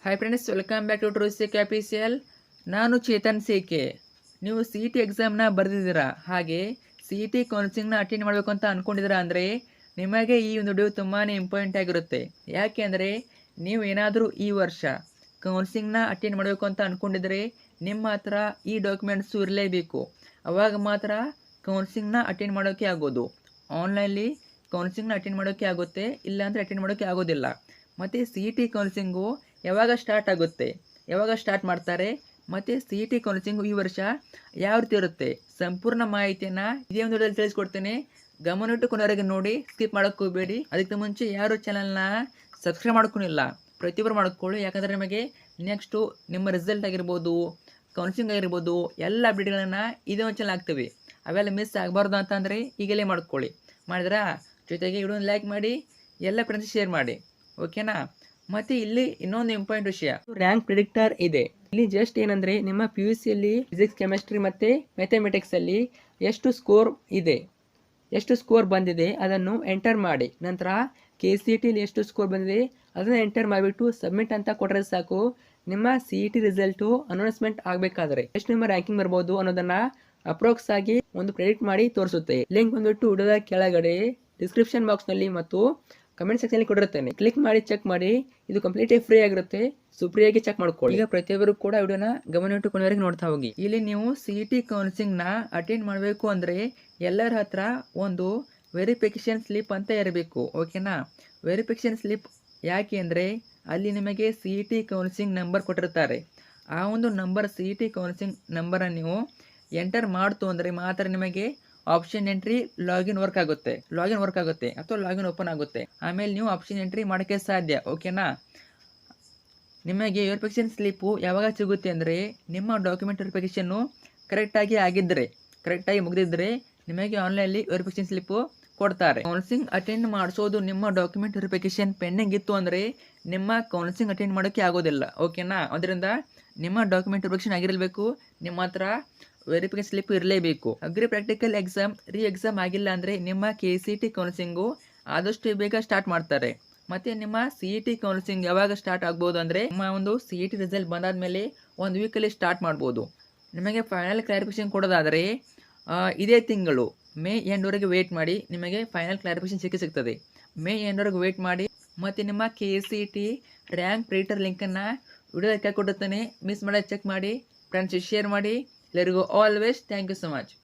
Hi friends, welcome back to ಟ್ರೂಸಿಕ್ official. ನಾನು ಚೇತನ್ ಸೇಕೆ. ನೀವು ಸಿ ಇ ಟಿ ಎಕ್ಸಾಮ್ನ ಬರೆದಿದ್ದೀರಾ, ಹಾಗೆ ಸಿ ಇ ಟಿ ಕೌನ್ಸಿಲಿಂಗ್ನ ಅಟೆಂಡ್ ಮಾಡಬೇಕು ಅಂತ ಅಂದ್ಕೊಂಡಿದ್ದೀರಾ ಅಂದರೆ ನಿಮಗೆ ಈ ಒಂದು ವಿಡಿಯೋ ತುಂಬಾ ಇಂಪಾರ್ಟೆಂಟ್ ಆಗಿರುತ್ತೆ. ಯಾಕೆ ಅಂದರೆ ನೀವು ಏನಾದರೂ ಈ ವರ್ಷ ಕೌನ್ಸಿಲಿಂಗ್ನ ಅಟೆಂಡ್ ಮಾಡಬೇಕು ಅಂತ ಅಂದ್ಕೊಂಡಿದ್ರೆ ನಿಮ್ಮ ಹತ್ರ ಈ ಡಾಕ್ಯುಮೆಂಟ್ಸು ಇರಲೇಬೇಕು. ಅವಾಗ ಮಾತ್ರ ಕೌನ್ಸಿಲಿಂಗ್ನ ಅಟೆಂಡ್ ಮಾಡೋಕ್ಕೆ ಆಗೋದು. ಆನ್ಲೈನಲ್ಲಿ ಕೌನ್ಸಿಲಿಂಗ್ನ ಅಟೆಂಡ್ ಮಾಡೋಕ್ಕೆ ಆಗುತ್ತೆ, ಇಲ್ಲಾಂದರೆ ಅಟೆಂಡ್ ಮಾಡೋಕ್ಕೆ ಆಗೋದಿಲ್ಲ. ಮತ್ತು ಸಿ ಇ ಟಿ ಕೌನ್ಸಿಲಿಂಗು ಯಾವಾಗ ಸ್ಟಾರ್ಟ್ ಆಗುತ್ತೆ, ಯಾವಾಗ ಸ್ಟಾರ್ಟ್ ಮಾಡ್ತಾರೆ, ಮತ್ತು ಸಿ ಇ ಟಿ ಕೌನ್ಸಿಲಿಂಗು ಈ ವರ್ಷ ಯಾವ ರೀತಿ ಇರುತ್ತೆ, ಸಂಪೂರ್ಣ ಮಾಹಿತಿಯನ್ನು ಇದೇ ಒಂದು ವಿಡಿಯೋದಲ್ಲಿ ತಿಳಿಸ್ಕೊಡ್ತೇನೆ. ಗಮನಿಟ್ಟು ಕೊನೆವರೆಗೆ ನೋಡಿ, ಸ್ಕಿಪ್ ಮಾಡೋಕ್ಕೆ ಹೋಗಬೇಡಿ. ಅದಕ್ಕೆ ಮುಂಚೆ ಯಾರು ಚಾನಲ್ನ ಸಬ್ಸ್ಕ್ರೈಬ್ ಮಾಡ್ಕೊಂಡಿಲ್ಲ ಪ್ರತಿಯೊಬ್ಬರು ಮಾಡ್ಕೊಳ್ಳಿ. ಯಾಕಂದರೆ ನಿಮಗೆ ನೆಕ್ಸ್ಟು ನಿಮ್ಮ ರಿಸಲ್ಟ್ ಆಗಿರ್ಬೋದು, ಕೌನ್ಸಿಲಿಂಗ್ ಆಗಿರ್ಬೋದು, ಎಲ್ಲ ಅಪ್ಡೇಟ್ಗಳನ್ನು ಇದೇ ಒಂದು ಚಾನಲ್ ಆಗ್ತವೆ. ಅವೆಲ್ಲ ಮಿಸ್ ಆಗಬಾರ್ದು ಅಂತಂದರೆ ಈಗಲೇ ಮಾಡ್ಕೊಳ್ಳಿ. ಮಾಡಿದ್ರಾ? ಜೊತೆಗೆ ವಿಡಿಯೋನ ಲೈಕ್ ಮಾಡಿ, ಎಲ್ಲ ಫ್ರೆಂಡ್ಸ್ ಶೇರ್ ಮಾಡಿ, ಓಕೆನಾ? ಮತ್ತು ಇಲ್ಲಿ ಇನ್ನೊಂದು ಇಂಪಾರ್ಟೆಂಟ್ ವಿಷಯ, ರ್ಯಾಂಕ್ ಪ್ರಿಡಿಕ್ಟರ್ ಇದೆ. ಇಲ್ಲಿ ಜಸ್ಟ್ ಏನಂದರೆ ನಿಮ್ಮ ಪಿ ಯು ಸಿಯಲ್ಲಿ ಫಿಸಿಕ್ಸ್, ಕೆಮಿಸ್ಟ್ರಿ ಮತ್ತು ಮ್ಯಾಥಮೆಟಿಕ್ಸಲ್ಲಿ ಎಷ್ಟು ಸ್ಕೋರ್ ಇದೆ, ಎಷ್ಟು ಸ್ಕೋರ್ ಬಂದಿದೆ ಅದನ್ನು ಎಂಟರ್ ಮಾಡಿ. ನಂತರ ಕೆ ಸಿ ಇ ಟಿಲಿ ಎಷ್ಟು ಸ್ಕೋರ್ ಬಂದಿದೆ ಅದನ್ನು ಎಂಟರ್ ಮಾಡಿಬಿಟ್ಟು ಸಬ್ಮಿಟ್ ಅಂತ ಕೊಟ್ಟರೆ ಸಾಕು. ನಿಮ್ಮ C E T result announcement ಆಗಬೇಕಾದ್ರೆ ಎಷ್ಟು ನಿಮ್ಮ ರ್ಯಾಂಕಿಂಗ್ ಬರ್ಬೋದು ಅನ್ನೋದನ್ನು ಅಪ್ರೋಕ್ಸ್ ಆಗಿ ಒಂದು ಪ್ರೆಡಿಕ್ಟ್ ಮಾಡಿ ತೋರಿಸುತ್ತೆ. ಲಿಂಕ್ ಬಂದುಬಿಟ್ಟು ವಿಡಿಯೋದ ಕೆಳಗಡೆ ಡಿಸ್ಕ್ರಿಪ್ಷನ್ ಬಾಕ್ಸ್ನಲ್ಲಿ ಮತ್ತು ಕಮೆಂಟ್ ಸೆಕ್ಷನಲ್ಲಿ ಕೊಟ್ಟಿರ್ತೇನೆ. ಕ್ಲಿಕ್ ಮಾಡಿ ಚೆಕ್ ಮಾಡಿ. ಇದು ಕಂಪ್ಲೀಟಾಗಿ ಫ್ರೀ ಆಗಿರುತ್ತೆ, ಸೊ ಫ್ರೀಯಾಗಿ ಚೆಕ್ ಮಾಡ್ಕೊಳ್ಳಿ. ಈಗ ಪ್ರತಿಯೊಬ್ಬರು ಕೂಡ ವಿಡಿಯೋನ ಗಮನಿಟ್ಟು ಕೊನೆವರೆಗೆ ನೋಡ್ತಾ ಹೋಗಿ. ಇಲ್ಲಿ ನೀವು ಸಿ ಇ ಟಿ ಕೌನ್ಸಿಲಿಂಗ್ನ ಅಟೆಂಡ್ ಮಾಡಬೇಕು ಅಂದರೆ ಎಲ್ಲರ ಹತ್ರ ಒಂದು ವೆರಿಫಿಕೇಷನ್ ಸ್ಲಿಪ್ ಅಂತ ಇರಬೇಕು, ಓಕೆನಾ? ವೆರಿಫಿಕೇಷನ್ ಸ್ಲಿಪ್ ಯಾಕೆ ಅಂದರೆ ಅಲ್ಲಿ ನಿಮಗೆ C E T counselling number ಕೊಟ್ಟಿರ್ತಾರೆ. ಆ ಒಂದು number, C E T counselling ನಂಬರನ್ನು ನೀವು ಎಂಟರ್ ಮಾಡ್ತು ಅಂದರೆ ಮಾತ್ರ ನಿಮಗೆ ಆಪ್ಷನ್ ಎಂಟ್ರಿ ಲಾಗಿನ್ ವರ್ಕ್ ಆಗುತ್ತೆ ಅಥವಾ ಲಾಗಿನ್ ಓಪನ್ ಆಗುತ್ತೆ. ಆಮೇಲೆ ನೀವು ಆಪ್ಷನ್ ಎಂಟ್ರಿ ಮಾಡೋಕ್ಕೆ ಸಾಧ್ಯ, ಓಕೆನಾ? ನಿಮಗೆ ವೆರಿಫಿಕೇಷನ್ ಸ್ಲಿಪ್ಪು ಯಾವಾಗ ಸಿಗುತ್ತೆ ಅಂದರೆ ನಿಮ್ಮ ಡಾಕ್ಯುಮೆಂಟ್ ವೆರಿಫಿಕೇಷನ್ನು ಕರೆಕ್ಟಾಗಿ ಮುಗಿದಿದ್ದರೆ ನಿಮಗೆ ಆನ್ಲೈನಲ್ಲಿ ವೆರಿಫಿಕೇಷನ್ ಸ್ಲಿಪ್ಪು ಕೊಡ್ತಾರೆ. ಕೌನ್ಸಿಲಿಂಗ್ ಅಟೆಂಡ್ ಮಾಡಿಸೋದು ನಿಮ್ಮ ಡಾಕ್ಯುಮೆಂಟ್ ವೆರಿಫಿಕೇಷನ್ ಪೆಂಡಿಂಗ್ ಇತ್ತು ಅಂದರೆ ನಿಮ್ಮ ಕೌನ್ಸಿಲಿಂಗ್ ಅಟೆಂಡ್ ಮಾಡೋಕ್ಕೆ ಆಗೋದಿಲ್ಲ, ಓಕೆನಾ? ಅದರಿಂದ ನಿಮ್ಮ ಡಾಕ್ಯುಮೆಂಟ್ ವೆರಿಫಿಕೇಷನ್ ಆಗಿರಬೇಕು, ನಿಮ್ಮ ಹತ್ರ ವೆರಿಫಿಕೇಷನ್ ಸ್ಲಿಪ್ ಇರಲೇಬೇಕು. ಅಗ್ರಿ ಪ್ರಾಕ್ಟಿಕಲ್ ಎಕ್ಸಾಮ್ ಎಕ್ಸಾಮ್ ಆಗಿಲ್ಲ ಅಂದರೆ ನಿಮ್ಮ K C E T counselling ಆದಷ್ಟು ಬೇಗ ಸ್ಟಾರ್ಟ್ ಮಾಡ್ತಾರೆ. ಮತ್ತು ನಿಮ್ಮ ಸಿ ಇ ಟಿ ಕೌನ್ಸಿಲಿಂಗ್ ಯಾವಾಗ ಸ್ಟಾರ್ಟ್ ಆಗ್ಬೋದು ಅಂದರೆ ನಿಮ್ಮ ಒಂದು ಸಿ ಇ ಟಿ ರಿಸಲ್ಟ್ ಬಂದಾದಮೇಲೆ ಒಂದು ವೀಕಲ್ಲಿ ಸ್ಟಾರ್ಟ್ ಮಾಡ್ಬೋದು. ನಿಮಗೆ ಫೈನಲ್ ಕ್ಲಾರಿಫಿಕೇಷನ್ ಕೊಡೋದಾದರೆ ಇದೇ ತಿಂಗಳು ಮೇ ಎಂಡ್ವರೆಗೆ ವೆಯ್ಟ್ ಮಾಡಿ, ನಿಮಗೆ ಫೈನಲ್ ಕ್ಲಾರಿಫಿಕೇಷನ್ ಸಿಗ್ತದೆ. ಮೇ ಎಂಡ್ವರೆಗೆ ವೆಯ್ಟ್ ಮಾಡಿ. ಮತ್ತು ನಿಮ್ಮ K C E T rank predictor ಲಿಂಕನ್ನು ವಿಡಿಯೋದಲ್ಲಿ ಕೊಡುತ್ತೇನೆ, ಮಿಸ್ ಮಾಡೋದು ಚೆಕ್ ಮಾಡಿ. ಫ್ರೆಂಡ್ಸ್ ಶೇರ್ ಮಾಡಿ. ಎಲ್ಲರಿಗೂ always thank you so much.